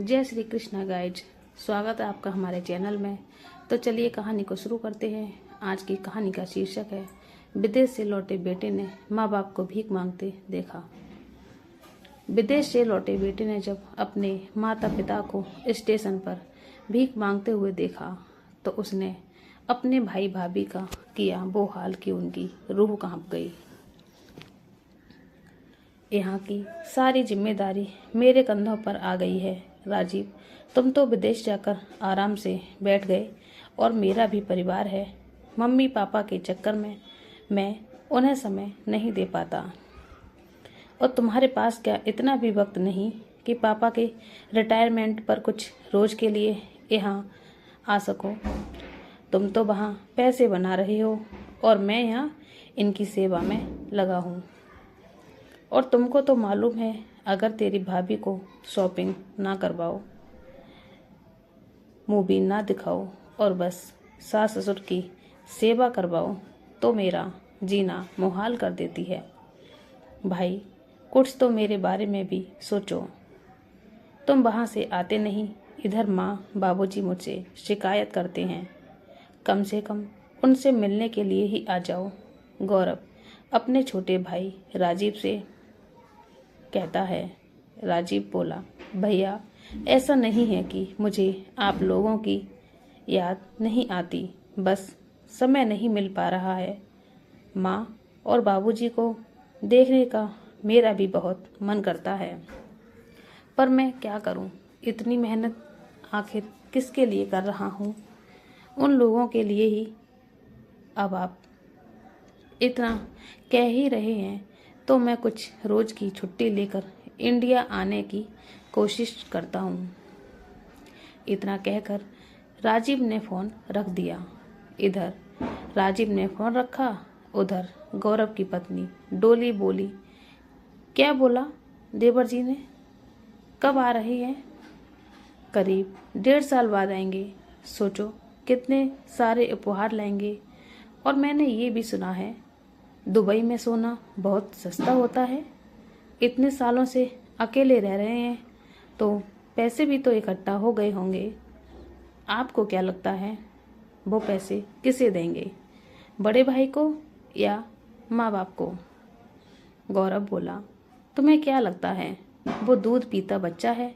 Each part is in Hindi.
जय श्री कृष्णा गाइज, स्वागत है आपका हमारे चैनल में। तो चलिए कहानी को शुरू करते हैं। आज की कहानी का शीर्षक है विदेश से लौटे बेटे ने माँ बाप को भीख मांगते देखा। विदेश से लौटे बेटे ने जब अपने माता पिता को स्टेशन पर भीख मांगते हुए देखा तो उसने अपने भाई भाभी का किया वो हाल कि उनकी रूह कांप गई। यहाँ की सारी जिम्मेदारी मेरे कंधों पर आ गई है राजीव। तुम तो विदेश जाकर आराम से बैठ गए और मेरा भी परिवार है। मम्मी पापा के चक्कर में मैं उन्हें समय नहीं दे पाता और तुम्हारे पास क्या इतना भी वक्त नहीं कि पापा के रिटायरमेंट पर कुछ रोज के लिए यहाँ आ सको। तुम तो वहाँ पैसे बना रहे हो और मैं यहाँ इनकी सेवा में लगा हूँ। और तुमको तो मालूम है, अगर तेरी भाभी को शॉपिंग ना करवाओ, मूवी ना दिखाओ और बस सास ससुर की सेवा करवाओ तो मेरा जीना मुहाल कर देती है। भाई, कुछ तो मेरे बारे में भी सोचो। तुम वहाँ से आते नहीं, इधर माँ बाबूजी मुझसे शिकायत करते हैं। कम से कम उनसे मिलने के लिए ही आ जाओ। गौरव अपने छोटे भाई राजीव से कहता है। राजीव बोला, भैया ऐसा नहीं है कि मुझे आप लोगों की याद नहीं आती, बस समय नहीं मिल पा रहा है। माँ और बाबूजी को देखने का मेरा भी बहुत मन करता है, पर मैं क्या करूँ, इतनी मेहनत आखिर किसके लिए कर रहा हूँ? उन लोगों के लिए ही। अब आप इतना कह ही रहे हैं तो मैं कुछ रोज की छुट्टी लेकर इंडिया आने की कोशिश करता हूँ। इतना कहकर राजीव ने फ़ोन रख दिया। इधर राजीव ने फ़ोन रखा, उधर गौरव की पत्नी डोली बोली, क्या बोला देवर जी ने? कब आ रही हैं? करीब 1.5 साल बाद आएंगे। सोचो कितने सारे उपहार लाएंगे। और मैंने ये भी सुना है दुबई में सोना बहुत सस्ता होता है। इतने सालों से अकेले रह रहे हैं तो पैसे भी तो इकट्ठा हो गए होंगे। आपको क्या लगता है वो पैसे किसे देंगे, बड़े भाई को या माँ बाप को? गौरव बोला, तुम्हें क्या लगता है वो दूध पीता बच्चा है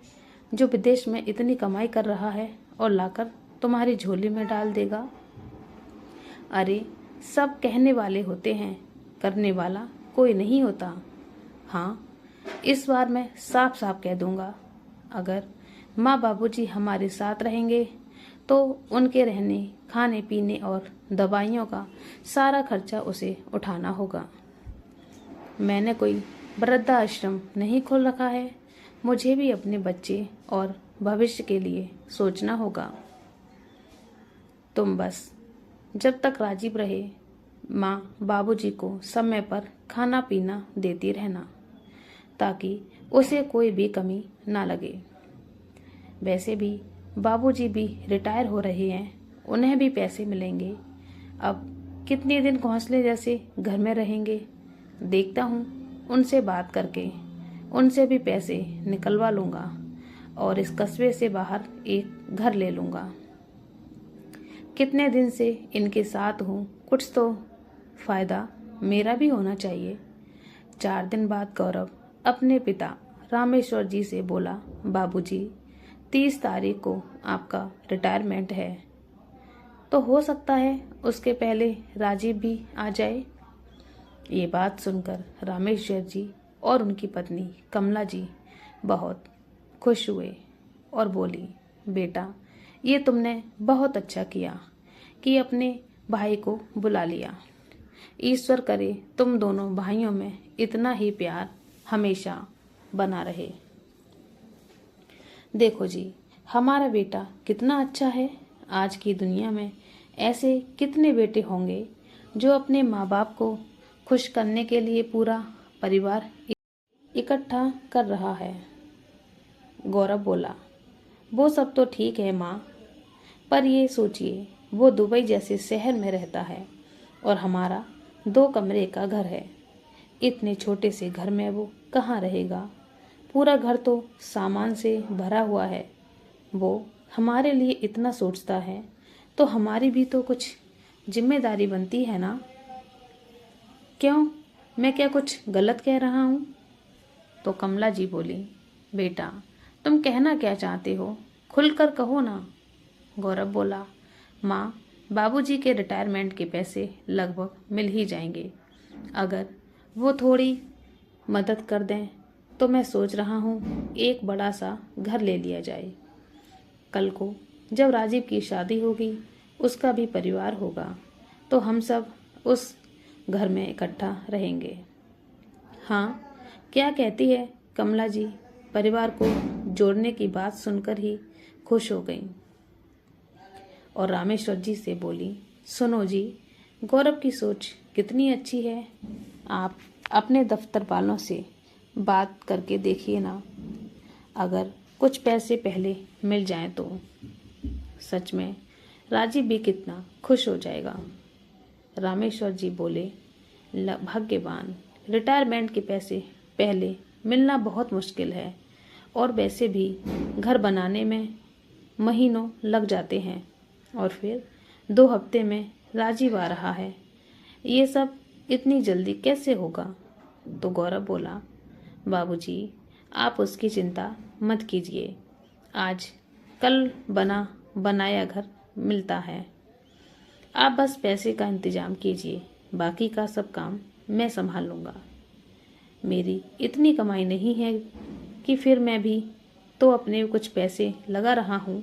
जो विदेश में इतनी कमाई कर रहा है और लाकर तुम्हारी झोली में डाल देगा? अरे सब कहने वाले होते हैं, करने वाला कोई नहीं होता। हाँ, इस बार मैं साफ साफ कह दूंगा, अगर माँ बाबूजी हमारे साथ रहेंगे तो उनके रहने खाने पीने और दवाइयों का सारा खर्चा उसे उठाना होगा। मैंने कोई वृद्धाश्रम नहीं खोल रखा है, मुझे भी अपने बच्चे और भविष्य के लिए सोचना होगा। तुम बस जब तक राजीव रहे माँ बाबूजी को समय पर खाना पीना देती रहना ताकि उसे कोई भी कमी ना लगे। वैसे भी बाबूजी भी रिटायर हो रहे हैं, उन्हें भी पैसे मिलेंगे। अब कितने दिन घोंसले जैसे घर में रहेंगे? देखता हूँ, उनसे बात करके उनसे भी पैसे निकलवा लूँगा और इस कस्बे से बाहर एक घर ले लूँगा। कितने दिन से इनके साथ हूँ, कुछ तो फायदा मेरा भी होना चाहिए। 4 दिन बाद गौरव अपने पिता रामेश्वर जी से बोला, बाबूजी 30 तारीख को आपका रिटायरमेंट है, तो हो सकता है उसके पहले राजीव भी आ जाए। ये बात सुनकर रामेश्वर जी और उनकी पत्नी कमला जी बहुत खुश हुए और बोली, बेटा ये तुमने बहुत अच्छा किया कि अपने भाई को बुला लिया। ईश्वर करे तुम दोनों भाइयों में इतना ही प्यार हमेशा बना रहे। देखो जी, हमारा बेटा कितना अच्छा है। आज की दुनिया में ऐसे कितने बेटे होंगे जो अपने माँ बाप को खुश करने के लिए पूरा परिवार इकट्ठा कर रहा है। गौरव बोला, वो सब तो ठीक है माँ, पर ये सोचिए वो दुबई जैसे शहर में रहता है और हमारा 2 कमरे का घर है। इतने छोटे से घर में वो कहाँ रहेगा? पूरा घर तो सामान से भरा हुआ है। वो हमारे लिए इतना सोचता है तो हमारी भी तो कुछ जिम्मेदारी बनती है ना। क्यों, मैं क्या कुछ गलत कह रहा हूँ? तो कमला जी बोली, बेटा तुम कहना क्या चाहते हो, खुलकर कहो ना। गौरव बोला, माँ बाबूजी के रिटायरमेंट के पैसे लगभग मिल ही जाएंगे। अगर वो थोड़ी मदद कर दें तो मैं सोच रहा हूँ एक बड़ा सा घर ले लिया जाए। कल को जब राजीव की शादी होगी, उसका भी परिवार होगा, तो हम सब उस घर में इकट्ठा रहेंगे। हाँ, क्या कहती है कमला जी परिवार को जोड़ने की बात सुनकर ही खुश हो गई और रामेश्वर जी से बोली, सुनो जी, गौरव की सोच कितनी अच्छी है। आप अपने दफ्तर वालों से बात करके देखिए ना, अगर कुछ पैसे पहले मिल जाएं तो सच में राजीव भी कितना खुश हो जाएगा। रामेश्वर जी बोले, भाग्यवान, रिटायरमेंट के पैसे पहले मिलना बहुत मुश्किल है और वैसे भी घर बनाने में महीनों लग जाते हैं और फिर 2 हफ्ते में राजीव आ रहा है, ये सब इतनी जल्दी कैसे होगा। तो गौरव बोला, बाबूजी आप उसकी चिंता मत कीजिए, आज कल बनाया घर मिलता है। आप बस पैसे का इंतजाम कीजिए, बाकी का सब काम मैं संभाल लूँगा। मेरी इतनी कमाई नहीं है कि फिर मैं भी तो अपने कुछ पैसे लगा रहा हूँ,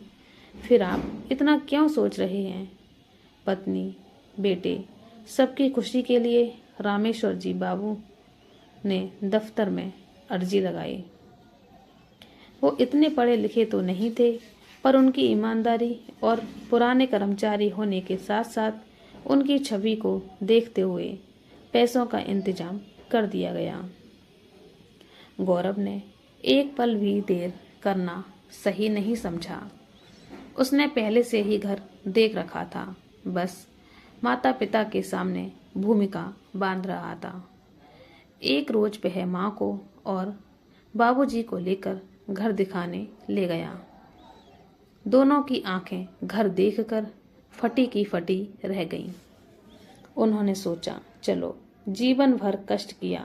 फिर आप इतना क्यों सोच रहे हैं। पत्नी, बेटे, सबकी खुशी के लिए रामेश्वर जी बाबू ने दफ्तर में अर्जी लगाई। वो इतने पढ़े लिखे तो नहीं थे, पर उनकी ईमानदारी और पुराने कर्मचारी होने के साथ साथ उनकी छवि को देखते हुए पैसों का इंतजाम कर दिया गया। गौरव ने एक पल भी देर करना सही नहीं समझा। उसने पहले से ही घर देख रखा था, बस माता पिता के सामने भूमिका बांध रहा था। एक रोज वह माँ को और बाबूजी को लेकर घर दिखाने ले गया। दोनों की आंखें घर देखकर फटी की फटी रह गईं। उन्होंने सोचा, चलो जीवन भर कष्ट किया,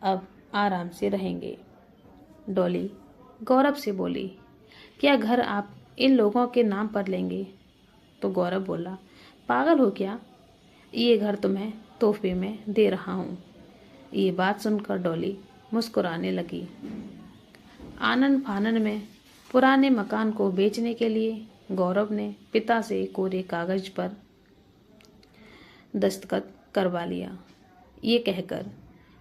अब आराम से रहेंगे। डॉली गौरव से बोली, क्या घर आप इन लोगों के नाम पर लेंगे? तो गौरव बोला, पागल हो क्या, ये घर तुम्हें तोहफे में दे रहा हूँ। ये बात सुनकर डॉली मुस्कुराने लगी। आनन फानन में पुराने मकान को बेचने के लिए गौरव ने पिता से कोरे कागज पर दस्तखत करवा लिया, ये कहकर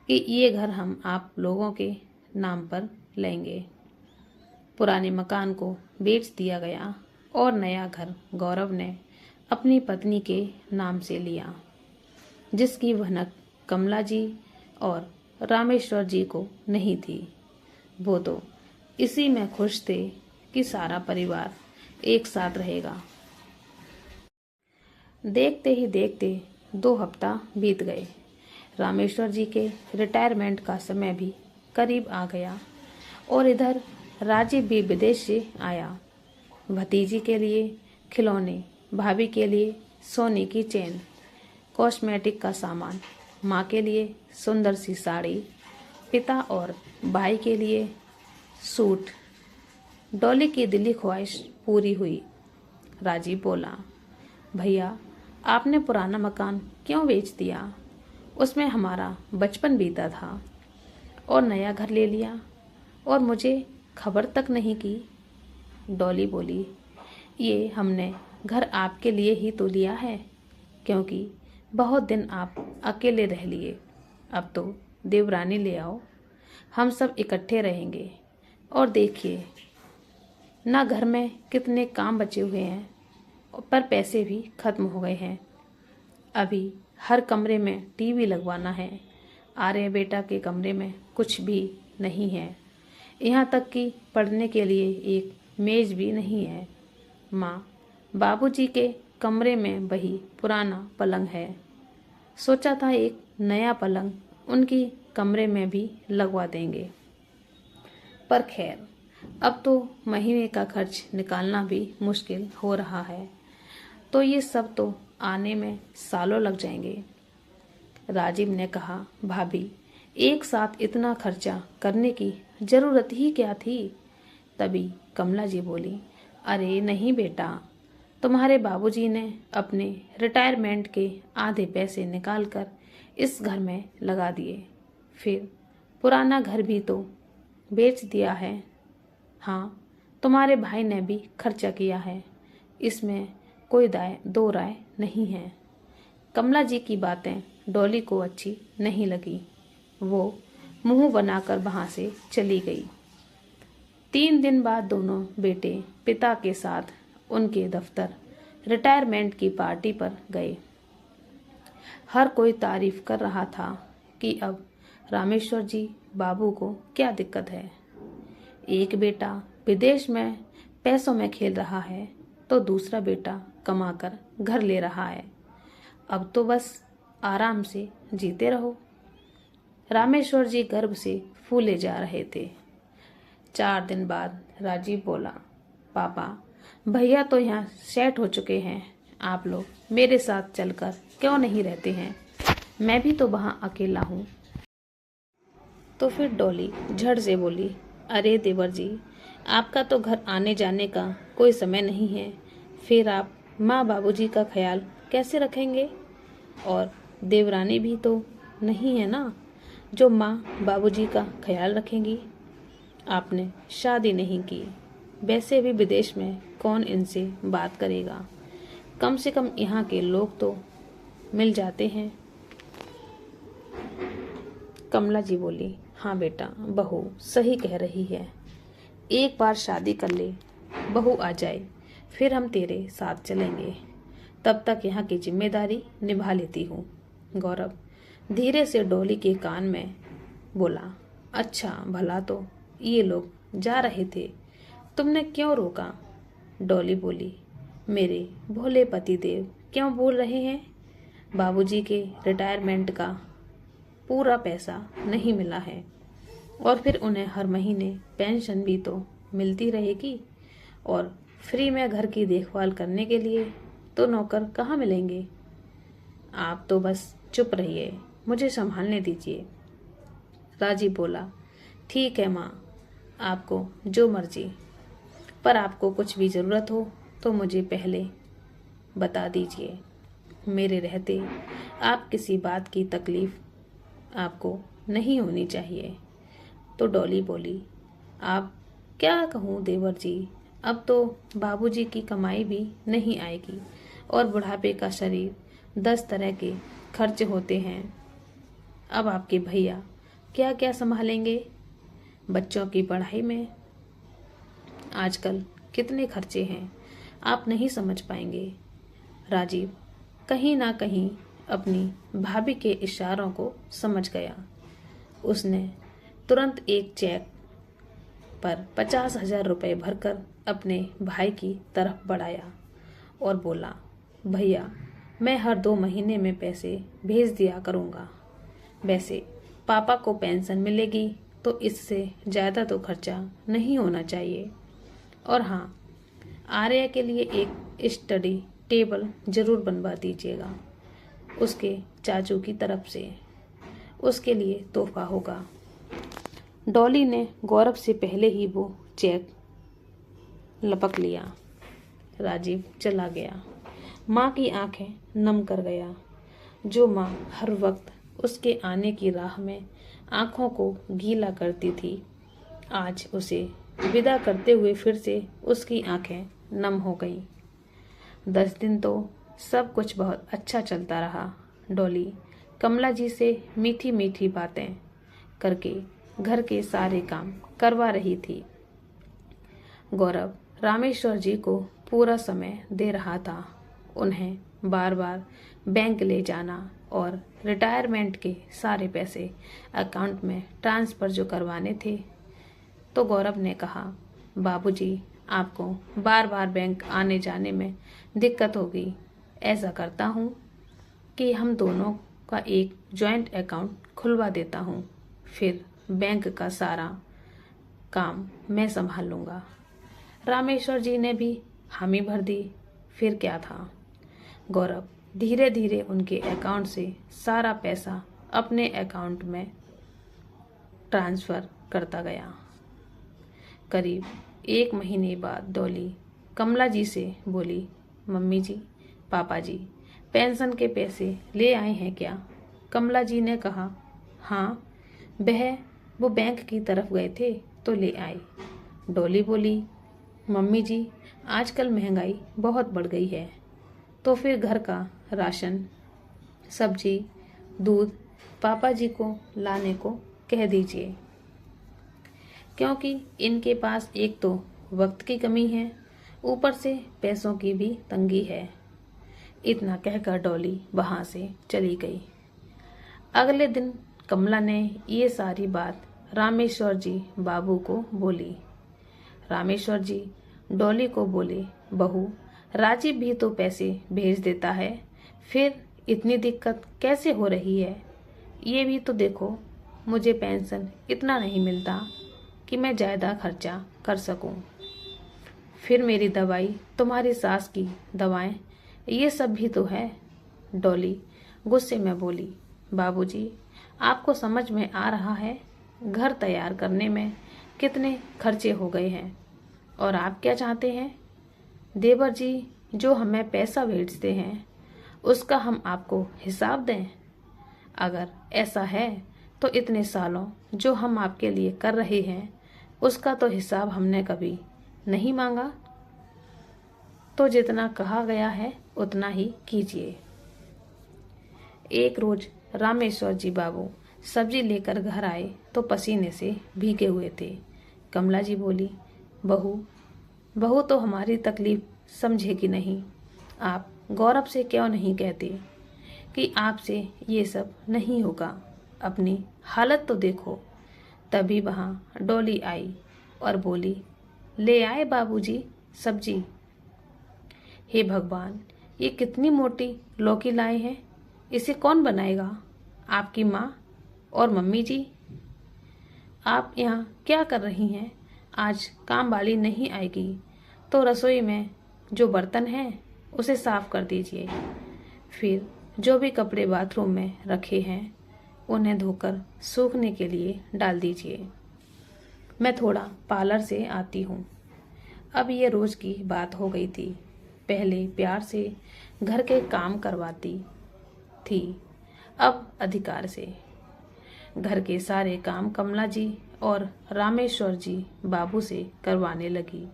कि ये घर हम आप लोगों के नाम पर लेंगे। पुराने मकान को बेच दिया गया और नया घर गौरव ने अपनी पत्नी के नाम से लिया, जिसकी भनक कमला जी और रामेश्वर जी को नहीं थी। वो तो इसी में खुश थे कि सारा परिवार एक साथ रहेगा। देखते ही देखते 2 हफ्ता बीत गए। रामेश्वर जी के रिटायरमेंट का समय भी करीब आ गया और इधर राजीव भी विदेश से आया। भतीजी के लिए खिलौने, भाभी के लिए सोने की चेन, कॉस्मेटिक का सामान, माँ के लिए सुंदर सी साड़ी, पिता और भाई के लिए सूट। डॉली की दिली ख्वाहिश पूरी हुई। राजीव बोला, भैया आपने पुराना मकान क्यों बेच दिया? उसमें हमारा बचपन बीता था और नया घर ले लिया और मुझे खबर तक नहीं की। डॉली बोली, ये हमने घर आपके लिए ही तो लिया है, क्योंकि बहुत दिन आप अकेले रह लिए। अब तो देवरानी ले आओ, हम सब इकट्ठे रहेंगे। और देखिए ना घर में कितने काम बचे हुए हैं, पर पैसे भी खत्म हो गए हैं। अभी हर कमरे में टीवी लगवाना है। आर्य बेटा के कमरे में कुछ भी नहीं है, यहाँ तक कि पढ़ने के लिए एक मेज भी नहीं है। माँ बाबूजी के कमरे में वही पुराना पलंग है। सोचा था एक नया पलंग उनकी कमरे में भी लगवा देंगे। पर खैर, अब तो महीने का खर्च निकालना भी मुश्किल हो रहा है, तो ये सब तो आने में सालों लग जाएंगे। राजीव ने कहा, भाभी, एक साथ इतना खर्चा करने की जरूरत ही क्या थी? तभी कमला जी बोली, अरे नहीं बेटा, तुम्हारे बाबूजी ने अपने रिटायरमेंट के आधे पैसे निकालकर इस घर में लगा दिए, फिर पुराना घर भी तो बेच दिया है। हाँ, तुम्हारे भाई ने भी खर्चा किया है, इसमें कोई दो राय नहीं है। कमला जी की बातें डॉली को अच्छी नहीं लगी। वो मुंह बनाकर वहां से चली गई। 3 दिन बाद दोनों बेटे पिता के साथ उनके दफ्तर रिटायरमेंट की पार्टी पर गए। हर कोई तारीफ कर रहा था कि अब रामेश्वर जी बाबू को क्या दिक्कत है। एक बेटा विदेश में पैसों में खेल रहा है, तो दूसरा बेटा कमाकर घर ले रहा है। अब तो बस आराम से जीते रहो। रामेश्वर जी गर्व से फूले जा रहे थे। 4 दिन बाद राजीव बोला, पापा, भैया तो यहाँ सेट हो चुके हैं, आप लोग मेरे साथ चलकर क्यों नहीं रहते हैं? मैं भी तो वहाँ अकेला हूँ। तो फिर डॉली झट से बोली, अरे देवर जी, आपका तो घर आने जाने का कोई समय नहीं है, फिर आप माँ बाबूजी का ख्याल कैसे रखेंगे? और देवरानी भी तो नहीं है ना, जो माँ बाबूजी का ख्याल रखेंगी। आपने शादी नहीं की, वैसे भी विदेश में कौन इनसे बात करेगा? कम से कम यहाँ के लोग तो मिल जाते हैं। कमला जी बोली, हाँ बेटा, बहू सही कह रही है, एक बार शादी कर ले, बहू आ जाए, फिर हम तेरे साथ चलेंगे। तब तक यहाँ की जिम्मेदारी निभा लेती हूँ। गौरव धीरे से डॉली के कान में बोला, अच्छा भला तो ये लोग जा रहे थे, तुमने क्यों रोका? डॉली बोली, मेरे भोले पतिदेव क्यों बोल रहे हैं? बाबूजी के रिटायरमेंट का पूरा पैसा नहीं मिला है, और फिर उन्हें हर महीने पेंशन भी तो मिलती रहेगी, और फ्री में घर की देखभाल करने के लिए तो नौकर कहाँ मिलेंगे? आप तो बस चुप रहिए, मुझे संभालने दीजिए। राजीव बोला, ठीक है माँ, आपको जो मर्जी, पर आपको कुछ भी ज़रूरत हो तो मुझे पहले बता दीजिए। मेरे रहते आप किसी बात की तकलीफ आपको नहीं होनी चाहिए। तो डॉली बोली, आप क्या कहूँ देवर जी, अब तो बाबूजी की कमाई भी नहीं आएगी, और बुढ़ापे का शरीर 10 तरह के खर्च होते हैं। अब आपके भैया क्या क्या संभालेंगे? बच्चों की पढ़ाई में आजकल कितने खर्चे हैं, आप नहीं समझ पाएंगे। राजीव कहीं ना कहीं अपनी भाभी के इशारों को समझ गया। उसने तुरंत एक चेक पर 50,000 रुपये भरकर अपने भाई की तरफ बढ़ाया और बोला, भैया, मैं हर 2 महीने में पैसे भेज दिया करूँगा। वैसे पापा को पेंशन मिलेगी, तो इससे ज़्यादा तो खर्चा नहीं होना चाहिए। और हाँ, आर्या के लिए एक स्टडी टेबल ज़रूर बनवा दीजिएगा, उसके चाचू की तरफ से, उसके लिए तोहफा होगा। डॉली ने गौरव से पहले ही वो चेक लपक लिया। राजीव चला गया। माँ की आंखें नम कर गया। जो माँ हर वक्त उसके आने की राह में आंखों को गीला करती थी, आज उसे विदा करते हुए फिर से उसकी आंखें नम हो गईं। 10 दिन तो सब कुछ बहुत अच्छा चलता रहा। डॉली कमला जी से मीठी मीठी बातें करके घर के सारे काम करवा रही थी। गौरव रामेश्वर जी को पूरा समय दे रहा था। उन्हें बार बार बैंक ले जाना और रिटायरमेंट के सारे पैसे अकाउंट में ट्रांसफ़र जो करवाने थे। तो गौरव ने कहा, बाबूजी, आपको बार बार बैंक आने जाने में दिक्कत होगी। ऐसा करता हूँ कि हम दोनों का एक जॉइंट अकाउंट खुलवा देता हूँ, फिर बैंक का सारा काम मैं संभाल लूँगा। रामेश्वर जी ने भी हामी भर दी। फिर क्या था, गौरव धीरे धीरे उनके अकाउंट से सारा पैसा अपने अकाउंट में ट्रांसफ़र करता गया। करीब 1 महीने बाद डॉली कमला जी से बोली, मम्मी जी, पापा जी पेंशन के पैसे ले आए हैं क्या? कमला जी ने कहा, हाँ वो बैंक की तरफ गए थे तो ले आए। डॉली बोली, मम्मी जी आजकल महंगाई बहुत बढ़ गई है, तो फिर घर का राशन, सब्जी, दूध पापा जी को लाने को कह दीजिए, क्योंकि इनके पास एक तो वक्त की कमी है, ऊपर से पैसों की भी तंगी है। इतना कहकर डॉली वहाँ से चली गई। अगले दिन कमला ने ये सारी बात रामेश्वर जी बाबू को बोली। रामेश्वर जी डॉली को बोले, बहू राजीव भी तो पैसे भेज देता है, फिर इतनी दिक्कत कैसे हो रही है? ये भी तो देखो, मुझे पेंशन इतना नहीं मिलता कि मैं ज़्यादा खर्चा कर सकूं। फिर मेरी दवाई, तुम्हारी सास की दवाएं, ये सब भी तो है। डॉली गुस्से में बोली, बाबूजी आपको समझ में आ रहा है घर तैयार करने में कितने खर्चे हो गए हैं, और आप क्या चाहते हैं? देवर जी जो हमें पैसा भेजते हैं उसका हम आपको हिसाब दें? अगर ऐसा है तो इतने सालों जो हम आपके लिए कर रहे हैं उसका तो हिसाब हमने कभी नहीं मांगा। तो जितना कहा गया है उतना ही कीजिए। एक रोज रामेश्वर जी बाबू सब्जी लेकर घर आए तो पसीने से भीगे हुए थे। कमला जी बोली, बहू तो हमारी तकलीफ समझेगी नहीं। आप गौरव से क्यों नहीं कहते कि आपसे ये सब नहीं होगा? अपनी हालत तो देखो। तभी वहाँ डॉली आई और बोली, ले आए बाबूजी सब्जी। हे भगवान, ये कितनी मोटी लौकी लाए हैं, इसे कौन बनाएगा? आपकी माँ और मम्मी जी। आप यहाँ क्या कर रही हैं? आज काम वाली नहीं आएगी तो रसोई में जो बर्तन हैं उसे साफ कर दीजिए। फिर जो भी कपड़े बाथरूम में रखे हैं उन्हें धोकर सूखने के लिए डाल दीजिए। मैं थोड़ा पार्लर से आती हूँ। अब ये रोज की बात हो गई थी। पहले प्यार से घर के काम करवाती थी, अब अधिकार से। घर के सारे काम कमला जी और रामेश्वर जी बाबू से करवाने लगी,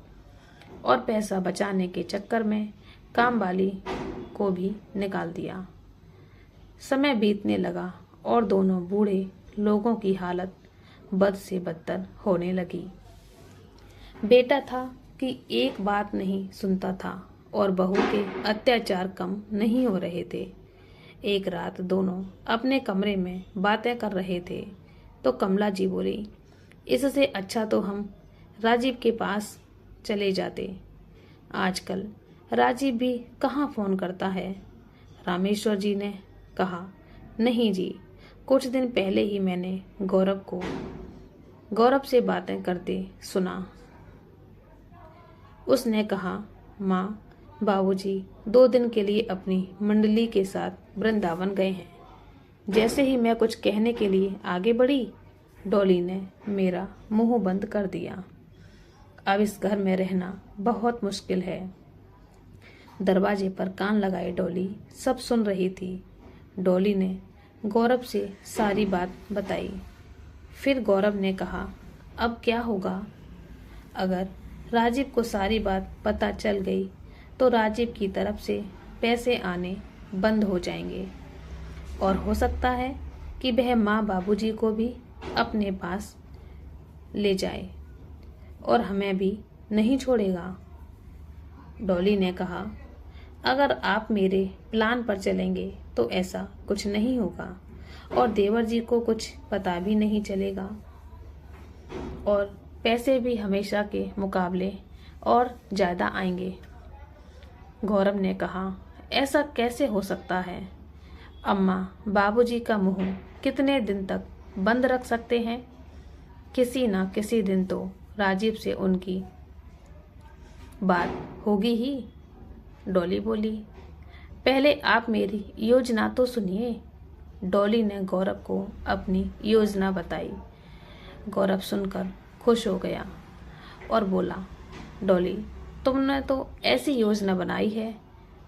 और पैसा बचाने के चक्कर में काम वाली को भी निकाल दिया। समय बीतने लगा और दोनों बूढ़े लोगों की हालत बद से बदतर होने लगी। बेटा था कि एक बात नहीं सुनता था और बहू के अत्याचार कम नहीं हो रहे थे। एक रात दोनों अपने कमरे में बातें कर रहे थे तो कमला जी बोली, इससे अच्छा तो हम राजीव के पास चले जाते। आजकल राजीव भी कहाँ फ़ोन करता है। रामेश्वर जी ने कहा, नहीं जी, कुछ दिन पहले ही मैंने गौरव से बातें करते सुना। उसने कहा, माँ बाबूजी 2 दिन के लिए अपनी मंडली के साथ वृंदावन गए हैं। जैसे ही मैं कुछ कहने के लिए आगे बढ़ी, डॉली ने मेरा मुंह बंद कर दिया। अब इस घर में रहना बहुत मुश्किल है। दरवाजे पर कान लगाए डॉली सब सुन रही थी। डॉली ने गौरव से सारी बात बताई। फिर गौरव ने कहा, अब क्या होगा? अगर राजीव को सारी बात पता चल गई तो राजीव की तरफ से पैसे आने बंद हो जाएंगे, और हो सकता है कि वह माँ बाबूजी को भी अपने पास ले जाए और हमें भी नहीं छोड़ेगा। डॉली ने कहा, अगर आप मेरे प्लान पर चलेंगे तो ऐसा कुछ नहीं होगा और देवर जी को कुछ पता भी नहीं चलेगा, और पैसे भी हमेशा के मुकाबले और ज़्यादा आएंगे। गौरव ने कहा, ऐसा कैसे हो सकता है? अम्मा बाबूजी का मुंह कितने दिन तक बंद रख सकते हैं? किसी ना किसी दिन तो राजीव से उनकी बात होगी ही। डॉली बोली, पहले आप मेरी योजना तो सुनिए। डॉली ने गौरव को अपनी योजना बताई। गौरव सुनकर खुश हो गया और बोला, डॉली, तुमने तो ऐसी योजना बनाई है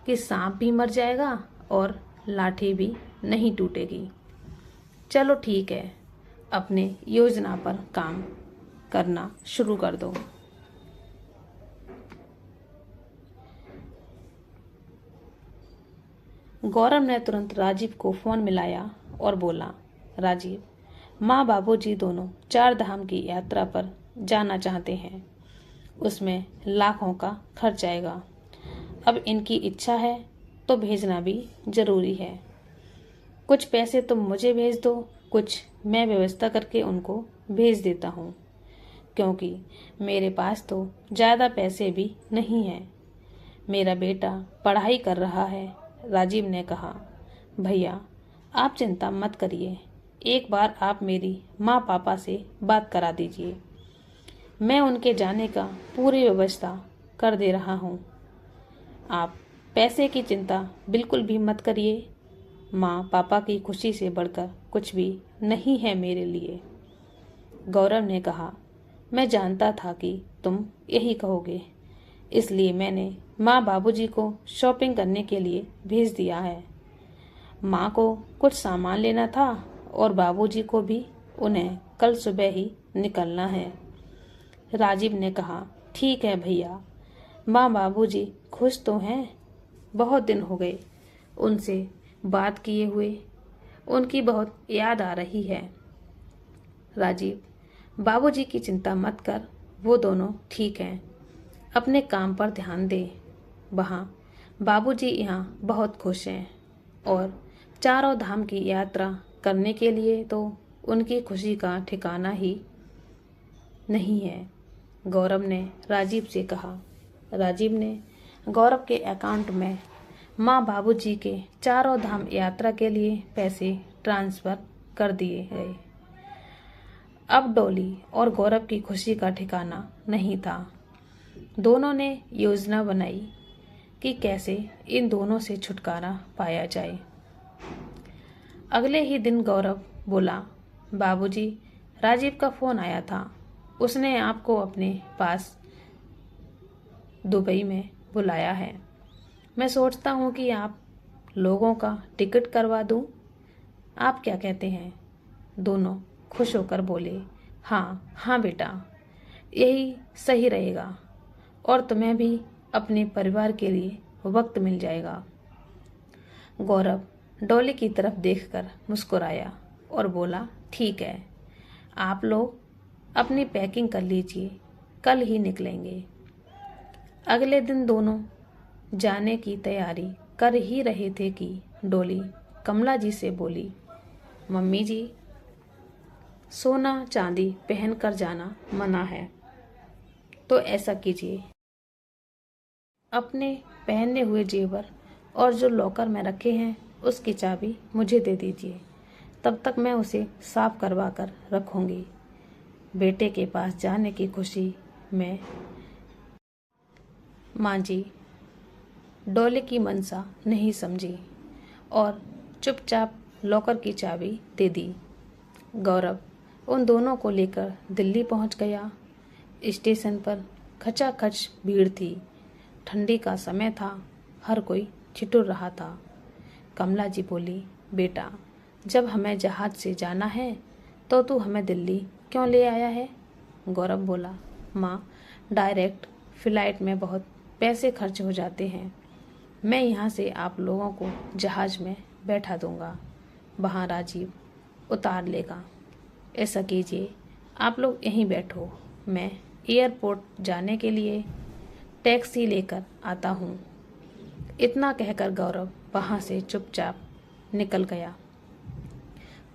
कि सांप भी मर जाएगा और लाठी भी नहीं टूटेगी। चलो ठीक है, अपने योजना पर काम करना शुरू कर दो। गौरव ने तुरंत राजीव को फोन मिलाया और बोला, राजीव, माँ बाबूजी दोनों 4 धाम की यात्रा पर जाना चाहते हैं। उसमें लाखों का खर्च आएगा। अब इनकी इच्छा है तो भेजना भी जरूरी है। कुछ पैसे तुम मुझे भेज दो, कुछ मैं व्यवस्था करके उनको भेज देता हूँ, क्योंकि मेरे पास तो ज़्यादा पैसे भी नहीं हैं। मेरा बेटा पढ़ाई कर रहा है। राजीव ने कहा, भैया आप चिंता मत करिए, एक बार आप मेरी माँ पापा से बात करा दीजिए। मैं उनके जाने का पूरी व्यवस्था कर दे रहा हूँ। आप पैसे की चिंता बिल्कुल भी मत करिए। माँ पापा की खुशी से बढ़कर कुछ भी नहीं है मेरे लिए। गौरव ने कहा, मैं जानता था कि तुम यही कहोगे, इसलिए मैंने माँ बाबूजी को शॉपिंग करने के लिए भेज दिया है। माँ को कुछ सामान लेना था और बाबूजी को भी उन्हें कल सुबह ही निकलना है। राजीव ने कहा, ठीक है भैया, माँ बाबूजी खुश तो हैं। बहुत दिन हो गए उनसे बात किए हुए, उनकी बहुत याद आ रही है। राजीव, बाबूजी की चिंता मत कर, वो दोनों ठीक हैं। अपने काम पर ध्यान दे। वहाँ बाबूजी यहाँ बहुत खुश हैं और 4 धाम की यात्रा करने के लिए तो उनकी खुशी का ठिकाना ही नहीं है। गौरव ने राजीव से कहा। राजीव ने गौरव के अकाउंट में माँ बाबूजी के 4 धाम यात्रा के लिए पैसे ट्रांसफर कर दिए गए। अब डॉली और गौरव की खुशी का ठिकाना नहीं था। दोनों ने योजना बनाई कि कैसे इन दोनों से छुटकारा पाया जाए। अगले ही दिन गौरव बोला, बाबूजी, राजीव का फोन आया था। उसने आपको अपने पास दुबई में बुलाया है। मैं सोचता हूँ कि आप लोगों का टिकट करवा दूँ। आप क्या कहते हैं? दोनों खुश होकर बोले, हाँ हाँ बेटा, यही सही रहेगा और तुम्हें भी अपने परिवार के लिए वक्त मिल जाएगा। गौरव डॉली की तरफ देखकर मुस्कुराया और बोला, ठीक है, आप लोग अपनी पैकिंग कर लीजिए, कल ही निकलेंगे। अगले दिन दोनों जाने की तैयारी कर ही रहे थे कि डॉली कमला जी से बोली, मम्मी जी, सोना चांदी पहन कर जाना मना है, तो ऐसा कीजिए, अपने पहने हुए जेवर और जो लॉकर में रखे हैं उसकी चाबी मुझे दे दीजिए। तब तक मैं उसे साफ करवा कर रखूंगी। बेटे के पास जाने की खुशी में माँ जी डॉली की मनसा नहीं समझी और चुपचाप लॉकर की चाबी दे दी। गौरव उन दोनों को लेकर दिल्ली पहुंच गया। स्टेशन पर खचाखच भीड़ थी। ठंडी का समय था, हर कोई ठिठुर रहा था। कमला जी बोली, बेटा, जब हमें जहाज से जाना है तो तू हमें दिल्ली क्यों ले आया है? गौरव बोला, माँ, डायरेक्ट फ्लाइट में बहुत पैसे खर्च हो जाते हैं। मैं यहाँ से आप लोगों को जहाज में बैठा दूंगा, वहाँ राजीव उतार लेगा। ऐसा कीजिए, आप लोग यहीं बैठो, मैं एयरपोर्ट जाने के लिए टैक्सी लेकर आता हूँ। इतना कहकर गौरव वहाँ से चुपचाप निकल गया।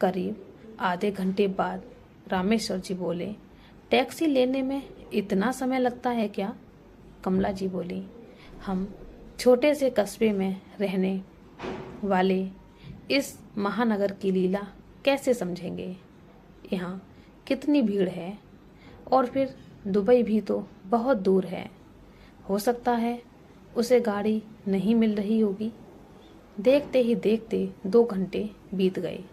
करीब आधे घंटे बाद रामेश्वर जी बोले, टैक्सी लेने में इतना समय लगता है क्या? कमला जी बोली, हम छोटे से कस्बे में रहने वाले इस महानगर की लीला कैसे समझेंगे? यहाँ कितनी भीड़ है और फिर दुबई भी तो बहुत दूर है, हो सकता है उसे गाड़ी नहीं मिल रही होगी। देखते ही देखते 2 घंटे बीत गए।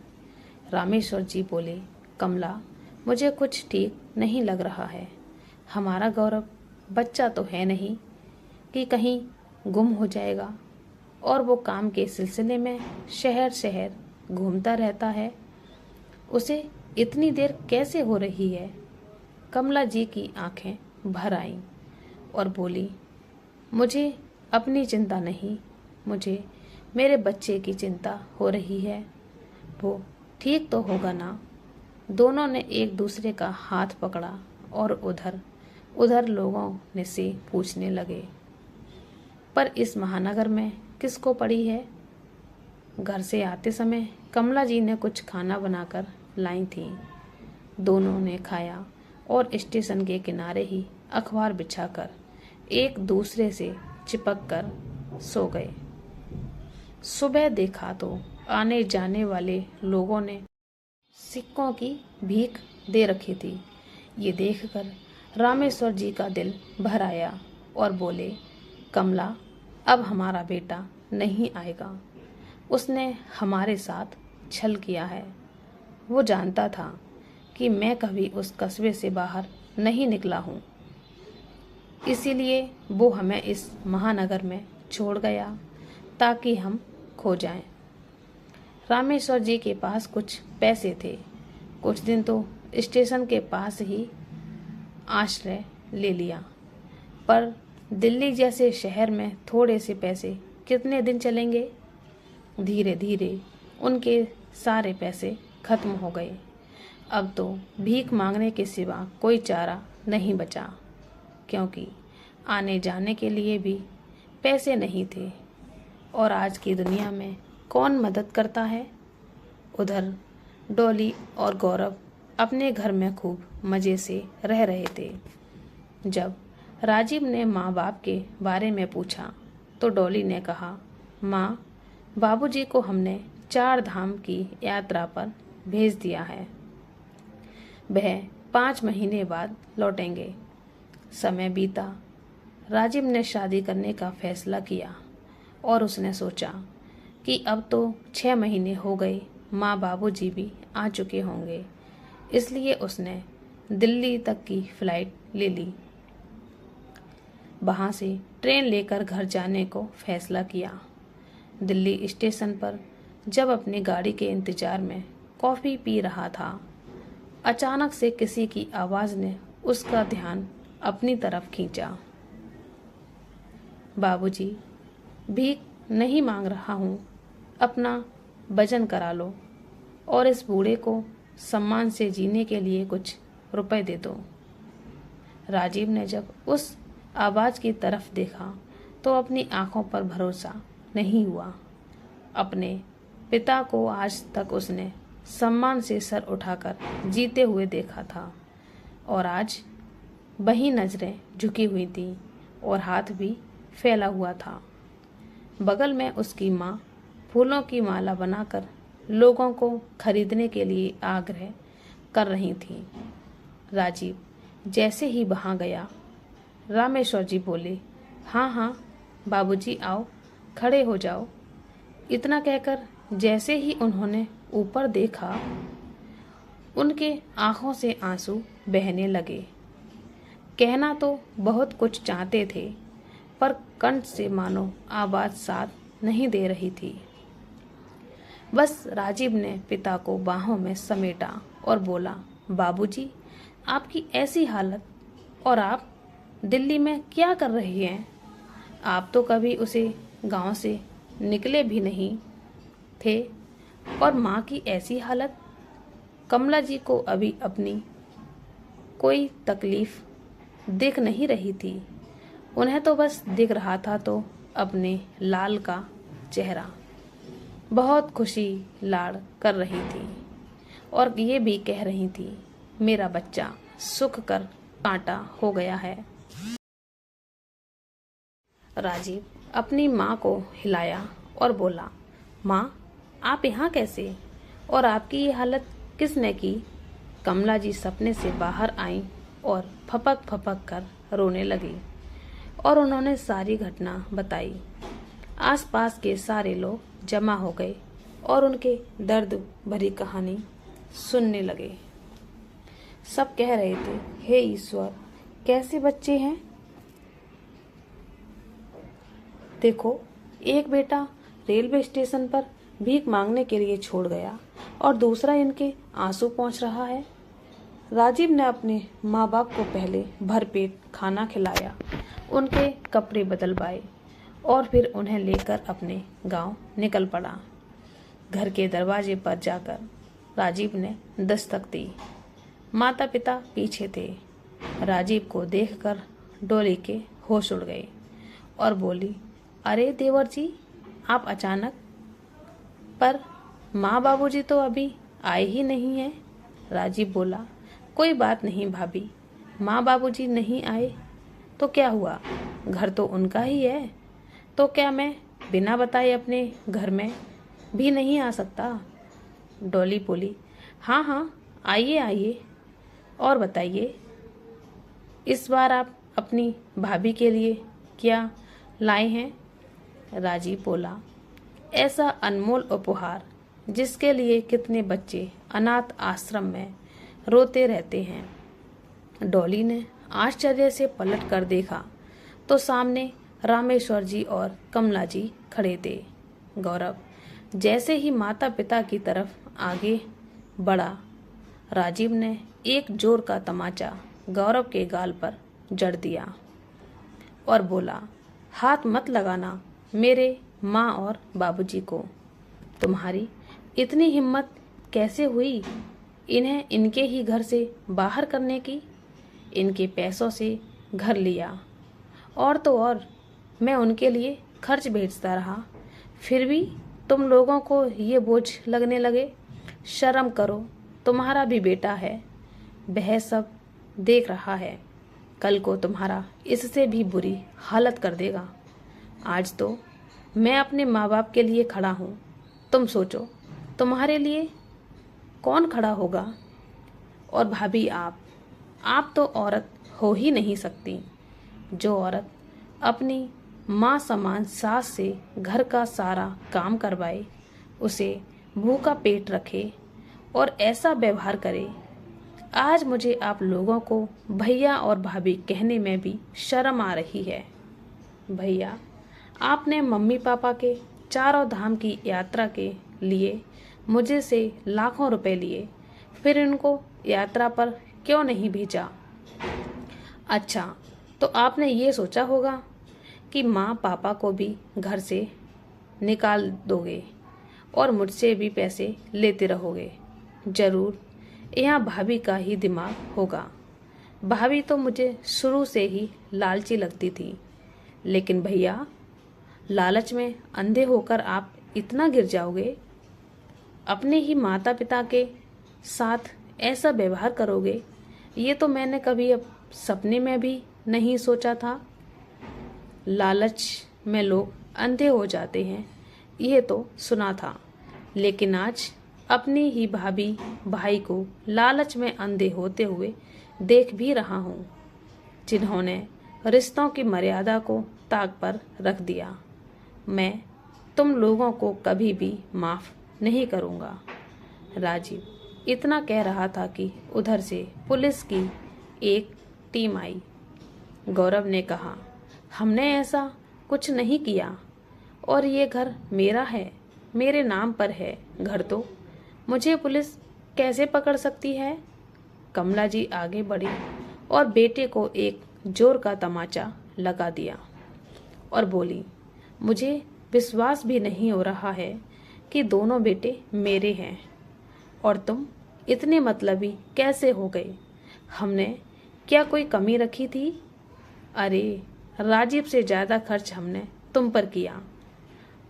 रामेश्वर जी बोले, कमला, मुझे कुछ ठीक नहीं लग रहा है। हमारा गौरव बच्चा तो है नहीं कि कहीं गुम हो जाएगा, और वो काम के सिलसिले में शहर शहर घूमता रहता है। उसे इतनी देर कैसे हो रही है? कमला जी की आंखें भर आईं और बोली, मुझे अपनी चिंता नहीं, मुझे मेरे बच्चे की चिंता हो रही है। वो ठीक तो होगा ना? दोनों ने एक दूसरे का हाथ पकड़ा और उधर उधर लोगों ने से पूछने लगे, पर इस महानगर में किसको पड़ी है? घर से आते समय कमला जी ने कुछ खाना बनाकर लाई थी। दोनों ने खाया और स्टेशन के किनारे ही अखबार बिछाकर एक दूसरे से चिपक कर सो गए। सुबह देखा तो आने जाने वाले लोगों ने सिक्कों की भीख दे रखी थी। ये देखकर रामेश्वर जी का दिल भर आया और बोले, कमला, अब हमारा बेटा नहीं आएगा। उसने हमारे साथ छल किया है। वो जानता था कि मैं कभी उस कस्बे से बाहर नहीं निकला हूँ, इसीलिए वो हमें इस महानगर में छोड़ गया ताकि हम खो जाएं। रामेश्वर जी के पास कुछ पैसे थे। कुछ दिन तो स्टेशन के पास ही आश्रय ले लिया, पर दिल्ली जैसे शहर में थोड़े से पैसे कितने दिन चलेंगे? धीरे धीरे उनके सारे पैसे खत्म हो गए। अब तो भीख मांगने के सिवा कोई चारा नहीं बचा, क्योंकि आने जाने के लिए भी पैसे नहीं थे। और आज की दुनिया में कौन मदद करता है? उधर डॉली और गौरव अपने घर में खूब मज़े से रह रहे थे। जब राजीव ने माँ बाप के बारे में पूछा तो डॉली ने कहा, माँ, बाबूजी को हमने 4 धाम की यात्रा पर भेज दिया है। वह 5 महीने बाद लौटेंगे। समय बीता। राजीव ने शादी करने का फैसला किया और उसने सोचा कि अब तो 6 महीने हो गए, माँ बाबूजी भी आ चुके होंगे, इसलिए उसने दिल्ली तक की फ्लाइट ले ली। वहाँ से ट्रेन लेकर घर जाने को फैसला किया। दिल्ली स्टेशन पर जब अपनी गाड़ी के इंतजार में कॉफ़ी पी रहा था, अचानक से किसी की आवाज़ ने उसका ध्यान अपनी तरफ खींचा। बाबूजी, भीख नहीं मांग रहा हूँ, अपना वजन करा लो और इस बूढ़े को सम्मान से जीने के लिए कुछ रुपए दे दो। राजीव ने जब उस आवाज़ की तरफ देखा तो अपनी आंखों पर भरोसा नहीं हुआ। अपने पिता को आज तक उसने सम्मान से सर उठाकर जीते हुए देखा था, और आज वही नज़रें झुकी हुई थी और हाथ भी फैला हुआ था। बगल में उसकी माँ फूलों की माला बनाकर लोगों को खरीदने के लिए आग्रह कर रही थी। राजीव जैसे ही वहाँ गया, रामेश्वर जी बोले, हाँ हाँ बाबूजी, आओ, खड़े हो जाओ। इतना कहकर जैसे ही उन्होंने ऊपर देखा, उनके आंखों से आंसू बहने लगे। कहना तो बहुत कुछ चाहते थे, पर कंठ से मानो आवाज़ साथ नहीं दे रही थी। बस राजीव ने पिता को बाहों में समेटा और बोला, बाबूजी, आपकी ऐसी हालत, और आप दिल्ली में क्या कर रहे हैं? आप तो कभी उसे गांव से निकले भी नहीं थे। और माँ की ऐसी हालत। कमला जी को अभी अपनी कोई तकलीफ दिख नहीं रही थी। उन्हें तो बस दिख रहा था तो अपने लाल का चेहरा। बहुत खुशी लाड़ कर रही थी और ये भी कह रही थी, मेरा बच्चा सुख कर कांटा हो गया है। राजीव अपनी माँ को हिलाया और बोला, माँ, आप यहाँ कैसे? और आपकी ये हालत किसने की? कमला जी सपने से बाहर आईं और फपक फपक कर रोने लगी और उन्होंने सारी घटना बताई। आसपास के सारे लोग जमा हो गए और उनके दर्द भरी कहानी सुनने लगे। सब कह रहे थे, हे ईश्वर, कैसे बच्चे हैं। देखो, एक बेटा रेलवे स्टेशन पर भीख मांगने के लिए छोड़ गया और दूसरा इनके आंसू पोंछ रहा है। राजीव ने अपने माँ बाप को पहले भरपेट खाना खिलाया, उनके कपड़े बदलवाए और फिर उन्हें लेकर अपने गांव निकल पड़ा। घर के दरवाजे पर जाकर राजीव ने दस्तक दी। माता पिता पीछे थे। राजीव को देखकर डोली के होश उड़ गए और बोली, अरे देवर जी, आप अचानक? पर माँ बाबूजी तो अभी आए ही नहीं हैं। राजीव बोला, कोई बात नहीं भाभी, माँ बाबूजी नहीं आए तो क्या हुआ, घर तो उनका ही है। तो क्या मैं बिना बताए अपने घर में भी नहीं आ सकता? डॉली बोली, हाँ हाँ, आइए आइए, और बताइए, इस बार आप अपनी भाभी के लिए क्या लाए हैं? राजीव बोला, ऐसा अनमोल उपहार जिसके लिए कितने बच्चे अनाथ आश्रम में रोते रहते हैं। डॉली ने आश्चर्य से पलट कर देखा तो सामने रामेश्वर जी और कमला जी खड़े थे। गौरव जैसे ही माता पिता की तरफ आगे बढ़ा, राजीव ने एक जोर का तमाचा गौरव के गाल पर जड़ दिया और बोला, हाथ मत लगाना मेरे माँ और बाबूजी को। तुम्हारी इतनी हिम्मत कैसे हुई इन्हें इनके ही घर से बाहर करने की? इनके पैसों से घर लिया और तो और मैं उनके लिए खर्च भेजता रहा, फिर भी तुम लोगों को ये बोझ लगने लगे। शर्म करो, तुम्हारा भी बेटा है, वह सब देख रहा है, कल को तुम्हारा इससे भी बुरी हालत कर देगा। आज तो मैं अपने माँ बाप के लिए खड़ा हूँ, तुम सोचो तुम्हारे लिए कौन खड़ा होगा। और भाभी आप तो औरत हो ही नहीं सकती। जो औरत अपनी माँ समान सास से घर का सारा काम करवाए, उसे भूखा पेट रखे और ऐसा व्यवहार करे। आज मुझे आप लोगों को भैया और भाभी कहने में भी शर्म आ रही है। भैया, आपने मम्मी पापा के चारों धाम की यात्रा के लिए मुझे से लाखों रुपए लिए, फिर इनको यात्रा पर क्यों नहीं भेजा? अच्छा, तो आपने ये सोचा होगा कि माँ पापा को भी घर से निकाल दोगे और मुझसे भी पैसे लेते रहोगे। जरूर यहाँ भाभी का ही दिमाग होगा। भाभी तो मुझे शुरू से ही लालची लगती थी, लेकिन भैया, लालच में अंधे होकर आप इतना गिर जाओगे? अपने ही माता पिता के साथ ऐसा व्यवहार करोगे, ये तो मैंने कभी अब सपने में भी नहीं सोचा था। लालच में लोग अंधे हो जाते हैं, ये तो सुना था, लेकिन आज अपनी ही भाभी भाई को लालच में अंधे होते हुए देख भी रहा हूँ, जिन्होंने रिश्तों की मर्यादा को ताक पर रख दिया। मैं तुम लोगों को कभी भी माफ़ नहीं करूँगा। राजीव इतना कह रहा था कि उधर से पुलिस की एक टीम आई। गौरव ने कहा, हमने ऐसा कुछ नहीं किया और ये घर मेरा है, मेरे नाम पर है घर, तो मुझे पुलिस कैसे पकड़ सकती है? कमला जी आगे बढ़ी और बेटे को एक जोर का तमाचा लगा दिया और बोली, मुझे विश्वास भी नहीं हो रहा है कि दोनों बेटे मेरे हैं और तुम इतने मतलबी कैसे हो गए? हमने क्या कोई कमी रखी थी? अरे राजीव से ज़्यादा खर्च हमने तुम पर किया।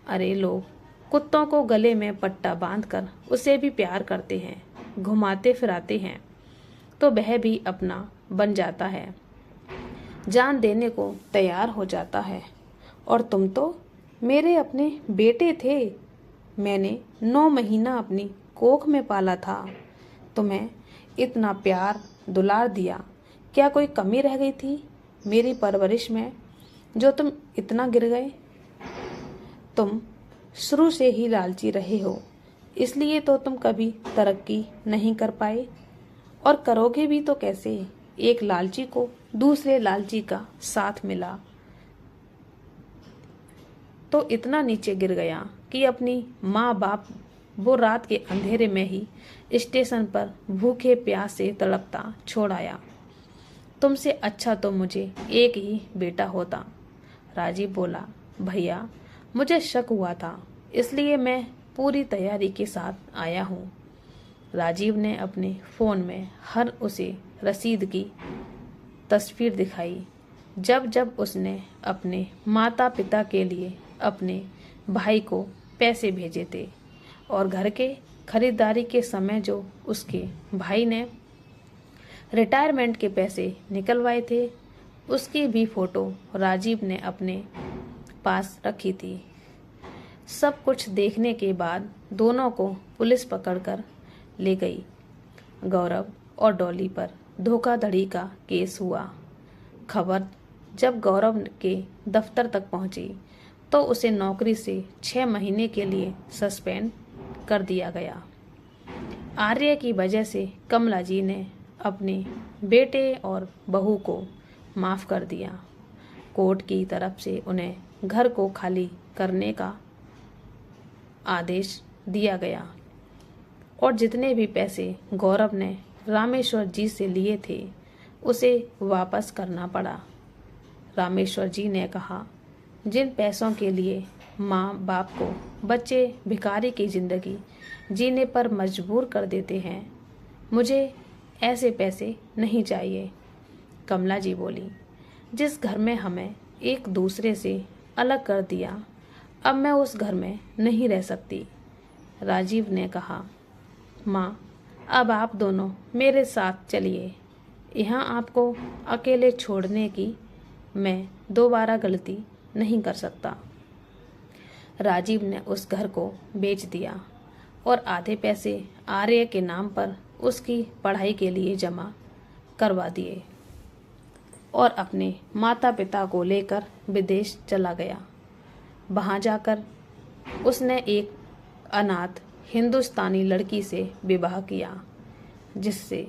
अरे लोग कुत्तों को गले में पट्टा बांधकर उसे भी प्यार करते हैं, घुमाते फिराते हैं, तो वह भी अपना बन जाता है, जान देने को तैयार हो जाता है। और तुम तो मेरे अपने बेटे थे, मैंने 9 महीना अपनी कोख में पाला था, तुम्हें इतना प्यार दुलार दिया क्या कोई कमी रह गई थी मेरी परवरिश में जो तुम इतना गिर गए? तुम शुरू से ही लालची रहे हो, इसलिए तो तुम कभी तरक्की नहीं कर पाए, और करोगे भी तो कैसे? एक लालची को दूसरे लालची का साथ मिला तो इतना नीचे गिर गया कि अपनी माँ बाप वो रात के अंधेरे में ही स्टेशन पर भूखे प्यास से तड़पता छोड़ आया। तुमसे अच्छा तो मुझे एक ही बेटा होता। राजीव बोला, भैया मुझे शक हुआ था, इसलिए मैं पूरी तैयारी के साथ आया हूँ। राजीव ने अपने फ़ोन में हर उसे रसीद की तस्वीर दिखाई जब जब उसने अपने माता पिता के लिए अपने भाई को पैसे भेजे थे, और घर के खरीदारी के समय जो उसके भाई ने रिटायरमेंट के पैसे निकलवाए थे, उसकी भी फोटो राजीव ने अपने पास रखी थी। सब कुछ देखने के बाद दोनों को पुलिस पकड़कर ले गई। गौरव और डॉली पर धोखाधड़ी का केस हुआ। खबर जब गौरव के दफ्तर तक पहुंची तो उसे नौकरी से 6 महीने के लिए सस्पेंड कर दिया गया। आर्य की वजह से कमला जी ने अपने बेटे और बहू को माफ़ कर दिया। कोर्ट की तरफ से उन्हें घर को खाली करने का आदेश दिया गया, और जितने भी पैसे गौरव ने रामेश्वर जी से लिए थे उसे वापस करना पड़ा। रामेश्वर जी ने कहा, जिन पैसों के लिए माँ बाप को बच्चे भिखारी की ज़िंदगी जीने पर मजबूर कर देते हैं, मुझे ऐसे पैसे नहीं चाहिए। कमला जी बोली, जिस घर में हमें एक दूसरे से अलग कर दिया, अब मैं उस घर में नहीं रह सकती। राजीव ने कहा, माँ अब आप दोनों मेरे साथ चलिए, यहाँ आपको अकेले छोड़ने की मैं दोबारा गलती नहीं कर सकता। राजीव ने उस घर को बेच दिया और आधे पैसे आर्य के नाम पर उसकी पढ़ाई के लिए जमा करवा दिए और अपने माता पिता को लेकर विदेश चला गया। वहाँ जाकर उसने एक अनाथ हिंदुस्तानी लड़की से विवाह किया, जिससे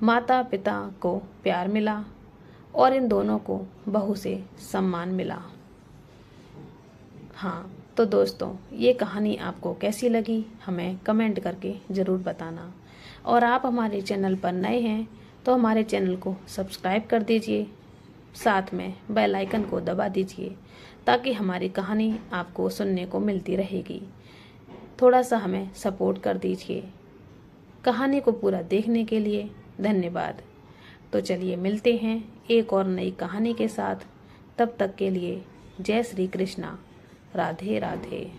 माता पिता को प्यार मिला और इन दोनों को बहू से सम्मान मिला। हाँ तो दोस्तों, ये कहानी आपको कैसी लगी हमें कमेंट करके ज़रूर बताना, और आप हमारे चैनल पर नए हैं तो हमारे चैनल को सब्सक्राइब कर दीजिए, साथ में बेल आइकन को दबा दीजिए ताकि हमारी कहानी आपको सुनने को मिलती रहेगी। थोड़ा सा हमें सपोर्ट कर दीजिए। कहानी को पूरा देखने के लिए धन्यवाद। तो चलिए मिलते हैं एक और नई कहानी के साथ। तब तक के लिए जय श्री कृष्णा, राधे राधे।